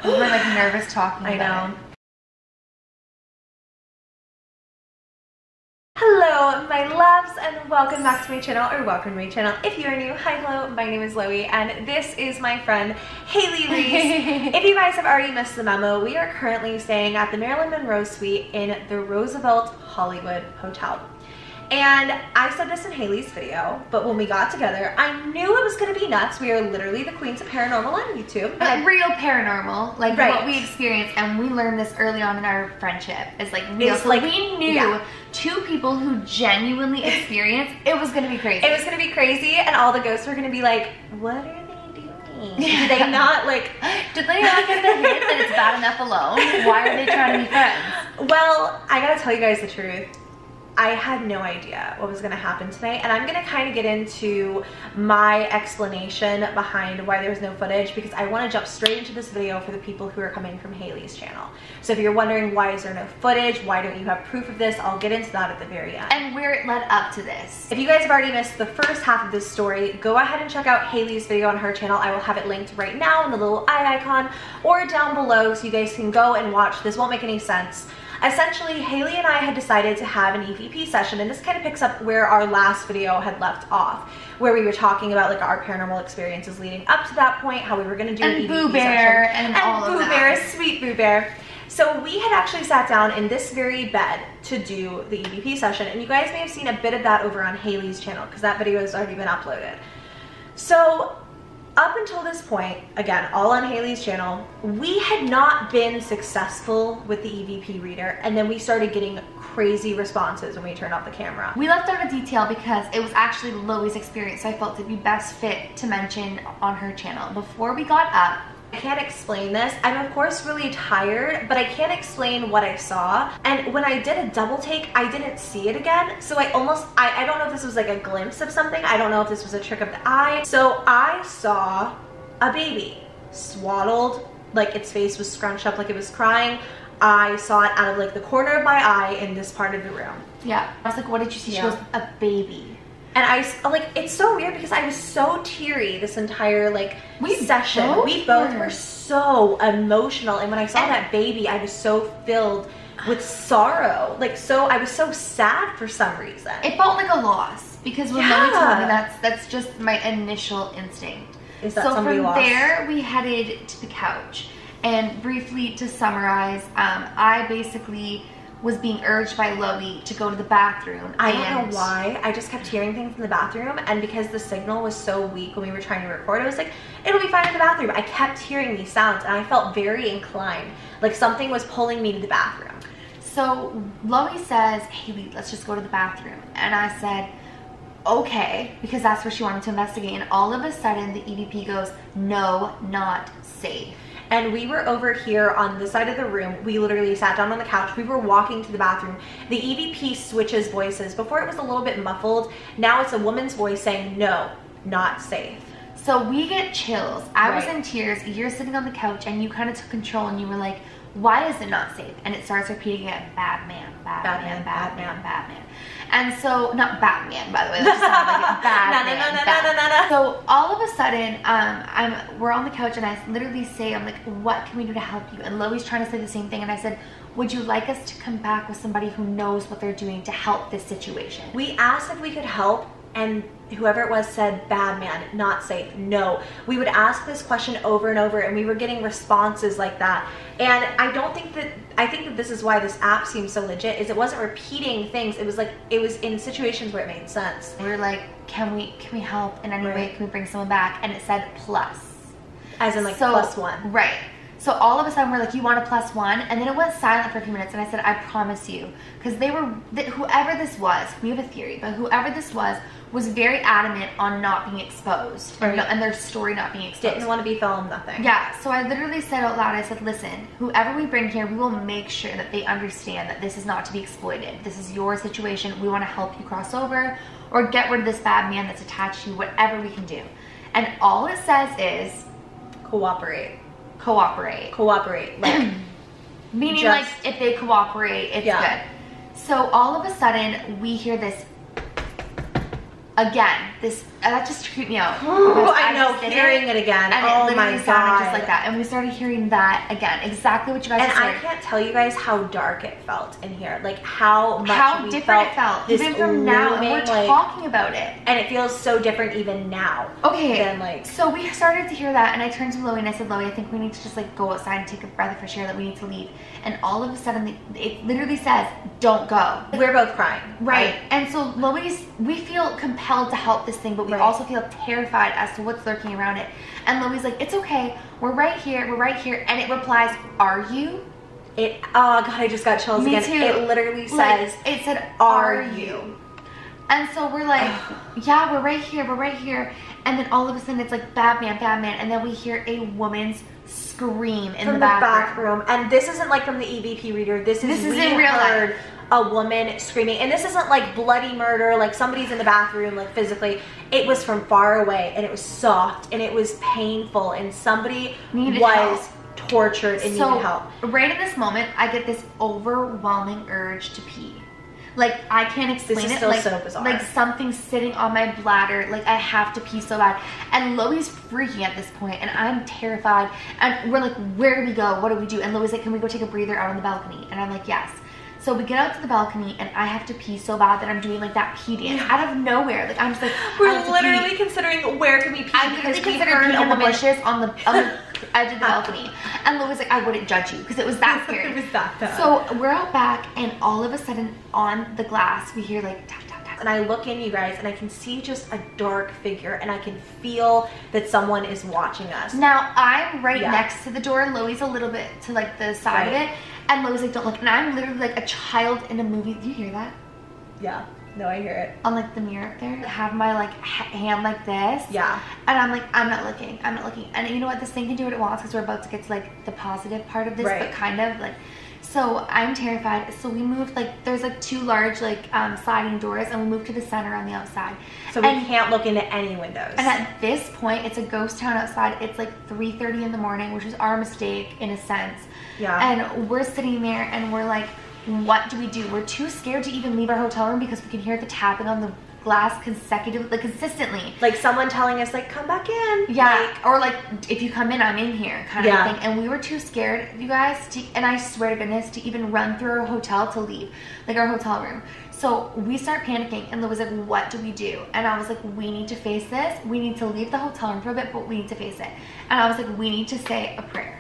We're like nervous talking about it. I know. Hello, my loves, and welcome back to my channel, or welcome to my channel. If you are new, hi, hello, my name is Loey, and this is my friend, Hailey Reese. If you guys have already missed the memo, we are currently staying at the Marilyn Monroe suite in the Roosevelt Hollywood Hotel. And I said this in Hailey's video, but when we got together, I knew it was gonna be nuts. We are literally the queens of paranormal on YouTube. But real paranormal, like right. What we experienced, and we learned this early on in our friendship, is like real. It's so like, we knew two people who genuinely experienced, it was gonna be crazy. It was gonna be crazy, and all the ghosts were gonna be like, what are they doing? Did they not like... Did they not get the hint that it's bad enough alone? Why are they trying to be friends? Well, I gotta tell you guys the truth. I had no idea what was going to happen tonight, and I'm going to kind of get into my explanation behind why there was no footage, because I want to jump straight into this video for the people who are coming from Hailey's channel. So if you're wondering why is there no footage, why don't you have proof of this, I'll get into that at the very end. And where it led up to this. If you guys have already missed the first half of this story, go ahead and check out Hailey's video on her channel. I will have it linked right now in the little eye icon or down below, so you guys can go and watch. This won't make any sense. Essentially, Hailey and I had decided to have an EVP session, and this kind of picks up where our last video had left off, where we were talking about like our paranormal experiences leading up to that point, how we were going to do an EVP Boo Bear session. and all of Boo that. Bear, sweet Boo Bear. So we had actually sat down in this very bed to do the EVP session, and you guys may have seen a bit of that over on Hailey's channel because that video has already been uploaded. So up until this point, again, all on Hailey's channel, we had not been successful with the EVP reader, and then we started getting crazy responses when we turned off the camera. We left out a detail because it was actually Loey's experience, so I felt it'd be best fit to mention on her channel. Before we got up, I can't explain this. I'm of course really tired, but I can't explain what I saw. And when I did a double take, I didn't see it again. So I don't know if this was like a glimpse of something. I don't know if this was a trick of the eye. So I saw a baby swaddled, like its face was scrunched up like it was crying. I saw it out of like the corner of my eye in this part of the room. Yeah. I was like, what did you see? She goes, a baby. And I, like, it's so weird because I was so teary this entire, like, session. We both were so emotional. And when I saw that baby, I was so filled with sorrow. Like, I was so sad for some reason. It felt like a loss because when Loey told me that's just my initial instinct. Is that so somebody from lost? there, we headed to the couch. And briefly to summarize, I basically was being urged by Loey to go to the bathroom. I don't know why. I just kept hearing things in the bathroom, and because the signal was so weak when we were trying to record, I was like, it'll be fine in the bathroom. I kept hearing these sounds, and I felt very inclined, like something was pulling me to the bathroom. So Loey says, Hailey, let's just go to the bathroom. And I said, okay, because that's where she wanted to investigate. And all of a sudden, the EVP goes, no, not safe. And we were over here on this side of the room. We literally sat down on the couch. We were walking to the bathroom. The EVP switches voices. Before it was a little bit muffled. Now it's a woman's voice saying, no, not safe. So we get chills. I was in tears. You're sitting on the couch and you kind of took control and you were like, why is it not safe? And it starts repeating it, bad man, bad man, bad man, bad man. And so, not Batman, by the way, that just sounded like bad man. So all of a sudden, we're on the couch and I literally say, I'm like, what can we do to help you? And Loey's trying to say the same thing. And I said, would you like us to come back with somebody who knows what they're doing to help this situation? We asked if we could help, and whoever it was said, bad man, not safe, no. We would ask this question over and over, and we were getting responses like that. And I think that this is why this app seems so legit, is it wasn't repeating things. It was like, it was in situations where it made sense. We were like, can we help in any way? Can we bring someone back? And it said plus. As in like +1. Right. So all of a sudden we're like, you want a +1? And then it went silent for a few minutes and I said, I promise you. Because whoever this was, we have a theory, but whoever this was very adamant on not being exposed. Right. And their story not being exposed. Didn't want to be filmed, nothing. Yeah, so I literally said out loud, I said, listen, whoever we bring here, we will make sure that they understand that this is not to be exploited. This is your situation. We want to help you cross over or get rid of this bad man that's attached to you, whatever we can do. And all it says is... Cooperate. Cooperate. Cooperate. Like, meaning like if they cooperate, it's good. So all of a sudden we hear this again. that just creeped me out. Oh, I know, hearing it again. And oh it my literally sounded God. just like that. And we started hearing that again. Exactly what you guys said. And I can't tell you guys how dark it felt in here. Like how much different it felt. Even from now, and we're talking about it. And it feels so different even now. Okay. Than like. So we started to hear that, and I turned to Loey and I said, Loey, I think we need to just like go outside and take a breath of fresh air, that we need to leave. And all of a sudden, it literally says, don't go. We're both crying. Right. And so we feel compelled to help this thing, but we also feel terrified as to what's lurking around it. And Loey's like, it's okay. We're right here. We're right here. And it replies, are you? Oh God, I just got chills again. Too. It literally says, like, it said, are you? And so we're like, yeah, we're right here. We're right here. And then all of a sudden it's like, Batman, Batman. And then we hear a woman's scream in the bathroom. And this isn't like from the EVP reader. This is in real life. A woman screaming, and this isn't like bloody murder, like somebody's in the bathroom, like physically. It was from far away, and it was soft, and it was painful, and somebody was tortured and needed help. Right in this moment, I get this overwhelming urge to pee. Like, I can't explain it. This is still so bizarre. Like something's sitting on my bladder. Like, I have to pee so bad. And Loey's freaking at this point, and I'm terrified. And we're like, where do we go? What do we do? And Loey's like, can we go take a breather out on the balcony? And I'm like, yes. So we get out to the balcony, and I have to pee so bad that I'm doing like that pee dance out of nowhere. Like, I'm just like, we're literally considering where can we pee. I'm literally considering peeing in the bushes on the edge of the balcony. And Loey's like, I wouldn't judge you, because it was that scary. It was that bad. So we're out back, and all of a sudden on the glass we hear like tap tap tap. And I look in, you guys, and I can see just a dark figure, and I can feel that someone is watching us. Now I'm right next to the door. Loey's a little bit to like the side of it. And Loey's like, don't look. And I'm literally like a child in a movie. Do you hear that? Yeah. No, I hear it. On like the mirror up there. I have my like hand like this. Yeah. And I'm like, I'm not looking. I'm not looking. And you know what? This thing can do what it wants, because we're about to get to like the positive part of this. But kind of like, so I'm terrified. So we moved, like, there's like two large like sliding doors, and we moved to the center on the outside. So we can't look into any windows. And at this point, it's a ghost town outside. It's like 3:30 in the morning, which was our mistake in a sense. Yeah. And we're sitting there, and we're like, what do we do? We're too scared to even leave our hotel room, because we can hear the tapping on the glass consistently. Like someone telling us, like, come back in. Yeah. Like, or like, if you come in, I'm in here kind of thing. And we were too scared, you guys, and I swear to goodness, to even run through our hotel to leave, like our hotel room. So we start panicking, and Lou was like, what do we do? And I was like, we need to face this. We need to leave the hotel room for a bit, but we need to face it. And I was like, we need to say a prayer.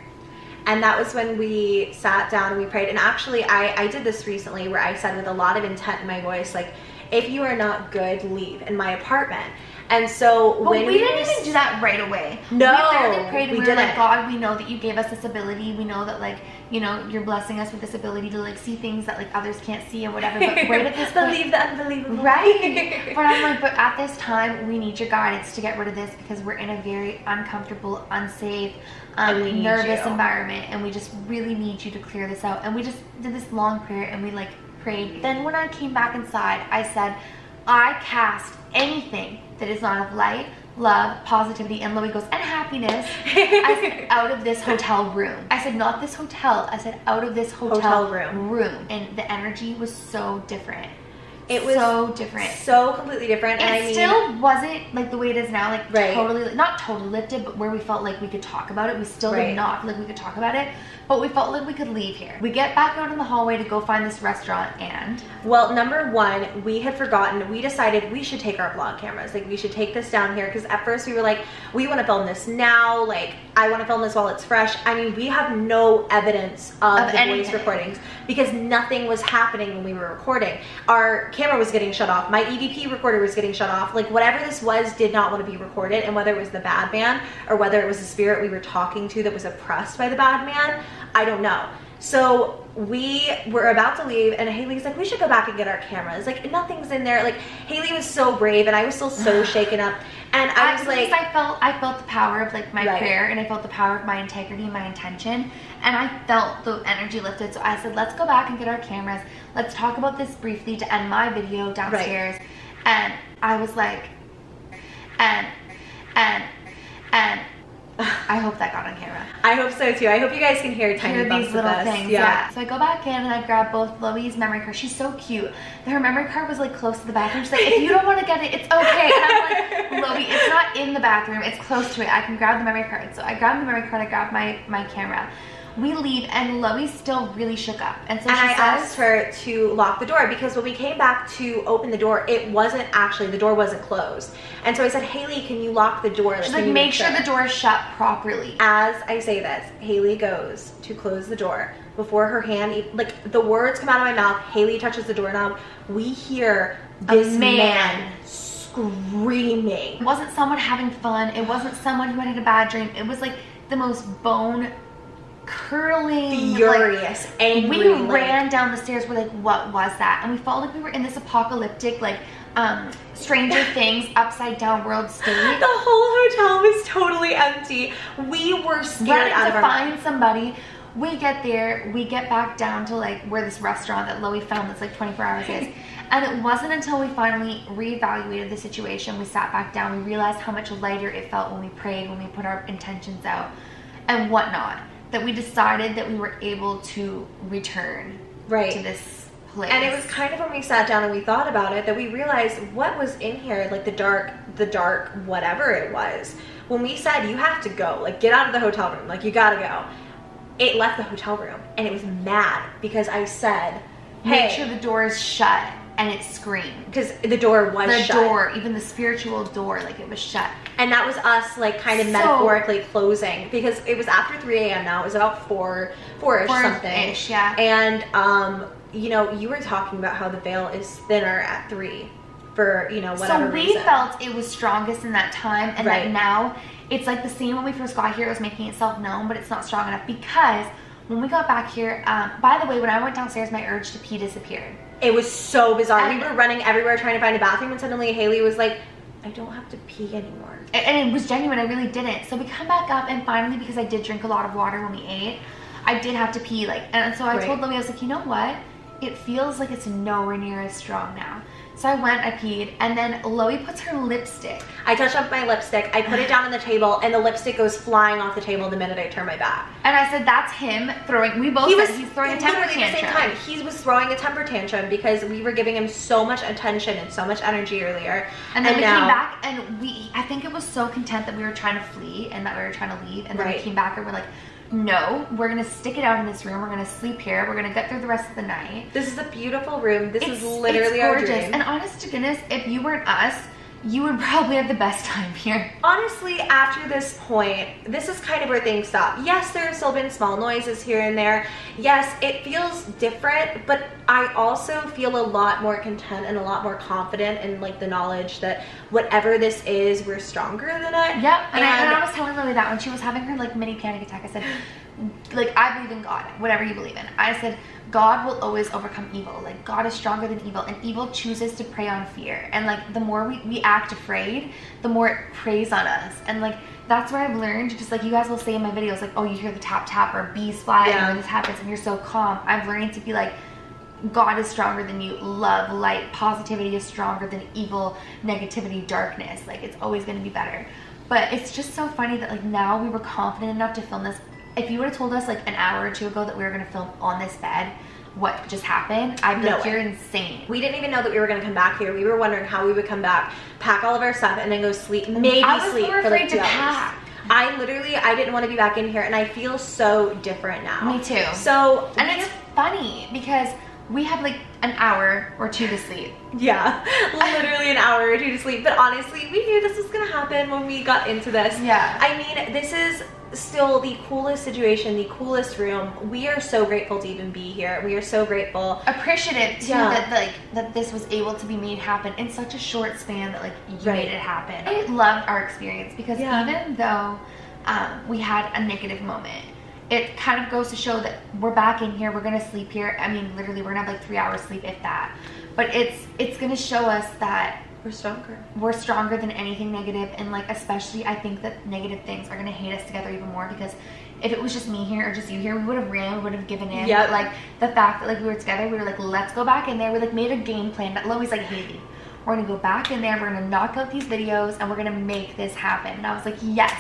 And that was when we sat down and we prayed. And actually, I did this recently, where I said with a lot of intent in my voice, like, if you are not good, leave in my apartment. And so when we didn't even do that right away. No, we literally prayed, and we were like, God, we know that you gave us this ability. We know that, like, you know, you're blessing us with this ability to like see things that like others can't see or whatever. But right at this point, believe the unbelievable. Right. But I'm like, but at this time, we need your guidance to get rid of this, because we're in a very uncomfortable, unsafe, nervous environment, and we just really need you to clear this out. And we just did this long prayer, and we like prayed. Then when I came back inside, I said, I cast anything that is not of light, love, positivity, and Loey goes, and happiness. I said, out of this hotel room. I said, not this hotel. I said, out of this hotel room. And the energy was so different. It was so different. So completely different. And it still wasn't like the way it is now, like totally, not totally lifted, but where we felt like we could talk about it. We still did not feel like we could talk about it, but we felt like we could leave here. We get back out in the hallway to go find this restaurant, and well, number one, we had forgotten. We decided we should take our vlog cameras. Like, we should take this down here, because at first we were like, we want to film this now. Like, I want to film this while it's fresh. I mean, we have no evidence of the voice recordings, because nothing was happening when we were recording. Our camera was getting shut off. My EVP recorder was getting shut off. Like, whatever this was did not want to be recorded, and whether it was the bad man or whether it was the spirit we were talking to that was oppressed by the bad man, I don't know. So we were about to leave, and Hailey's like, we should go back and get our cameras. Like, nothing's in there. Like, Hailey was so brave, and I was still so shaken up. And I was like, I felt the power of like my prayer, and I felt the power of my integrity and my intention, and I felt the energy lifted. So I said, let's go back and get our cameras. Let's talk about this briefly to end my video downstairs. And I was like, and I hope that got on camera. I hope so too. I hope you guys can hear tiny bumps these little of this. things. Yeah. So I go back in and I grab both Loey's memory card. She's so cute. Her memory card was like close to the bathroom. She's like, if you don't want to get it, it's okay. And I'm like, Loey, it's not in the bathroom. It's close to it. I can grab the memory card. So I grab the memory card. I grab my camera. We leave and Loey's still really shook up. And so I asked her to lock the door because when we came back to open the door, the door wasn't closed. And so I said, Hailey, can you lock the door? She's like, make sure the door is shut properly. As I say this, Hailey goes to close the door. Before her hand, like the words come out of my mouth, Hailey touches the doorknob. We hear this man screaming. It wasn't someone having fun. It wasn't someone who had a bad dream. It was like the most bone curling, furious, like, angry. We ran down the stairs. We're like, what was that? And we felt like we were in this apocalyptic, like Stranger Things upside down world state. The whole hotel was totally empty. We were scared out of our find somebody. We get there, we get back down to like where this restaurant that Loey found that's like 24 hours is. And it wasn't until we finally reevaluated the situation, we sat back down, we realized how much lighter it felt when we prayed, when we put our intentions out and whatnot, that we decided that we were able to return to this place. And it was kind of when we sat down and we thought about it that we realized what was in here, like the dark whatever it was. When we said, you have to go, like get out of the hotel room, like you gotta go. It left the hotel room and it was mad because I said, hey, make sure the door is shut, and it screamed. Because the door was shut. The door, even the spiritual door, like it was shut. And that was us like kind of metaphorically closing because it was after 3 a.m. now. It was about 4-ish something. Yeah. And, you know, you were talking about how the veil is thinner at 3 for, you know, whatever reason. So we felt it was strongest in that time, and that now it's like the same when we first got here, it was making itself known, but it's not strong enough because when we got back here, by the way, when I went downstairs, my urge to pee disappeared. It was so bizarre. We were running everywhere trying to find a bathroom, and suddenly Hailey was like, I don't have to pee anymore. And it was genuine, I really didn't. So we come back up, and finally, because I did drink a lot of water when we ate, I did have to pee, like, and so I told Loey, I was like, you know what? It feels like it's nowhere near as strong now. So I went, I peed, and then Loey puts her lipstick. I touched up my lipstick, I put it down on the table, and the lipstick goes flying off the table the minute I turn my back. And I said, that's him throwing, we both said he's throwing a temper tantrum. At the same time, he was throwing a temper tantrum because we were giving him so much attention and so much energy earlier. And then we came back, and I think it was so content that we were trying to flee and that we were trying to leave, and then we came back and we're like, no, we're gonna stick it out in this room. We're gonna sleep here. We're gonna get through the rest of the night. This is a beautiful room. This is literally our dream. And honest to goodness, if you weren't us, you would probably have the best time here. Honestly, after this point, this is kind of where things stop. Yes, there have still been small noises here and there. Yes, it feels different, but I also feel a lot more content and a lot more confident in like the knowledge that whatever this is, we're stronger than it. Yep, and I was telling Loey that when she was having her like mini panic attack, I said, like, I believe in God, whatever you believe in. I said, God will always overcome evil. Like, God is stronger than evil, and evil chooses to prey on fear. And like, the more we act afraid, the more it preys on us. And like, that's where I've learned, just like you guys will say in my videos, like, oh, you hear the tap tap or bees fly and this happens and you're so calm. I've learned to be like, God is stronger than you. Love, light, positivity is stronger than evil, negativity, darkness. Like, it's always going to be better. But it's just so funny that like now we were confident enough to film this. If you would have told us like an hour or two ago that we were going to film on this bed what just happened, I'd be like, you're insane. We didn't even know that we were going to come back here. We were wondering how we would come back, pack all of our stuff, and then go sleep. Maybe sleep for like 2 hours. I didn't want to be back in here, and I feel so different now. Me too. So, and it's funny because we have like an hour or two to sleep. Yeah, literally an hour or two to sleep. But honestly, we knew this was going to happen when we got into this. Yeah. I mean, this is still the coolest situation, the coolest room. We are so grateful to even be here. We are so grateful. Appreciative too that this was able to be made happen in such a short span, that like you made it happen. I loved our experience because even though we had a negative moment, it kind of goes to show that we're back in here, we're gonna sleep here. I mean, literally we're gonna have like 3 hours sleep, if that. But it's gonna show us that we're stronger. We're stronger than anything negative, and like especially I think that negative things are gonna hate us together even more, because if it was just me here or just you here, we would have ran, we would have given in. But like the fact that like we were together, we were like, let's go back in there. We like made a game plan. That Loey's like, Hailey, we're gonna go back in there, we're gonna knock out these videos, and we're gonna make this happen. And I was like, yes,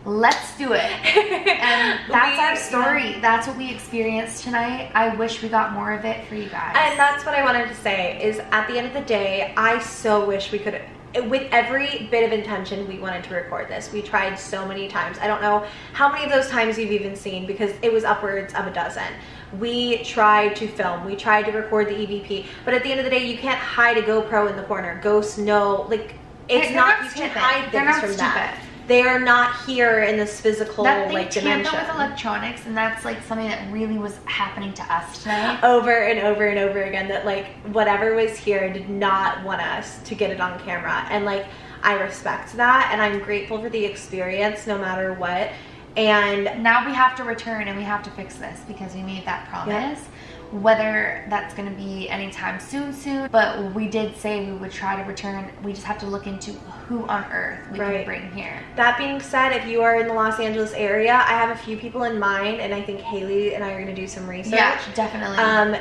let's do it. And that's our story. That's what we experienced tonight. I wish we got more of it for you guys. And that's what I wanted to say is at the end of the day, I so wish we could, with every bit of intention, we wanted to record this. We tried so many times. I don't know how many of those times you've even seen because it was upwards of a dozen. We tried to film, we tried to record the EVP, but at the end of the day, you can't hide a GoPro in the corner. Ghosts know, like, it's not, you can't hide things from that. They are not here in this physical, like, dimension. With electronics, and that's, like, something that really was happening to us tonight. Over and over and over again, that, like, whatever was here did not want us to get it on camera. And, like, I respect that, and I'm grateful for the experience no matter what. And now we have to return and we have to fix this because we made that promise. Yep. Whether that's going to be anytime soon, but we did say we would try to return. We just have to look into who on earth we can bring here. That being said, if you are in the Los Angeles area, I have a few people in mind, and I think Hailey and I are going to do some research. Yeah, definitely.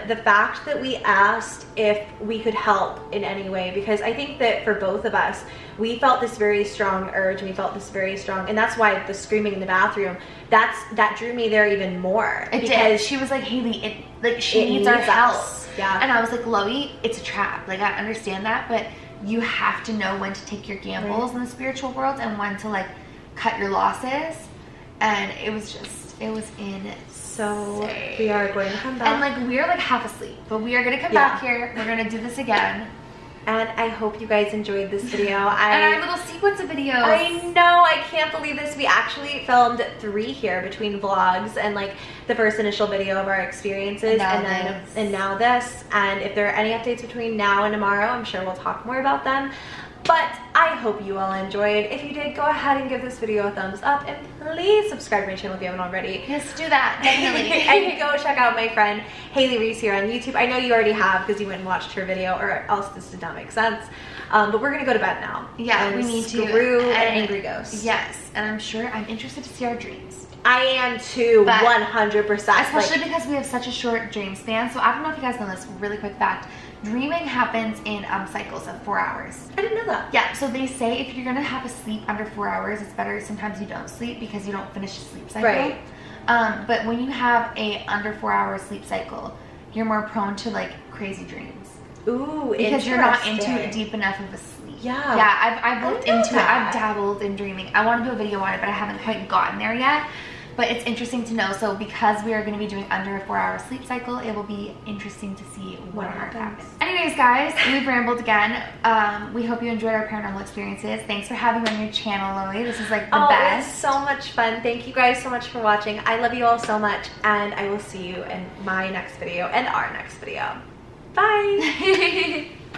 The fact that we asked if we could help in any way, because I think that for both of us, we felt this very strong urge, and we felt this very strong, and that's why the screaming in the bathroom, that drew me there even more. It did. She was like, Hailey, she needs our help. Yeah. And I was like, Loey, it's a trap. Like, I understand that, but you have to know when to take your gambles in the spiritual world and when to, like, cut your losses. And it was insane. So we are going to come back. And, like, we are, like, half asleep, but we are going to come back here. We're going to do this again. And I hope you guys enjoyed this video. And our little sequence of videos. I know, I can't believe this. We actually filmed 3 here between vlogs and, like, the first initial video of our experiences, and now this. And if there are any updates between now and tomorrow, I'm sure we'll talk more about them. But I hope you all enjoyed. If you did, go ahead and give this video a thumbs up, and please subscribe to my channel if you haven't already. Yes, do that, definitely. And go check out my friend Hailey Reese here on YouTube. I know you already have because you went and watched her video, or else this did not make sense. But we're gonna go to bed now. Yeah, we need to. Screw an angry ghost. Yes, and I'm interested to see our dreams. I am too, 100%. Especially because we have such a short dream span. So I don't know if you guys know this, really quick fact. Dreaming happens in cycles of 4 hours. I didn't know that. Yeah, so they say if you're gonna have a sleep under 4 hours, it's better sometimes you don't sleep because you don't finish a sleep cycle. Right. But when you have a under 4 hour sleep cycle, you're more prone to, like, crazy dreams. Ooh, because you're not into it deep enough of a sleep. Yeah. Yeah, I've looked into it. I've dabbled in dreaming. I want to do a video on it, but I haven't quite gotten there yet. But it's interesting to know. So because we are going to be doing under a 4 hour sleep cycle, it will be interesting to see what happens. Anyways, guys, we've rambled again. We hope you enjoyed our paranormal experiences. Thanks for having me on your channel, Loey. This is, like, the best. It was so much fun. Thank you guys so much for watching. I love you all so much, and I will see you in my next video and our next video. Bye.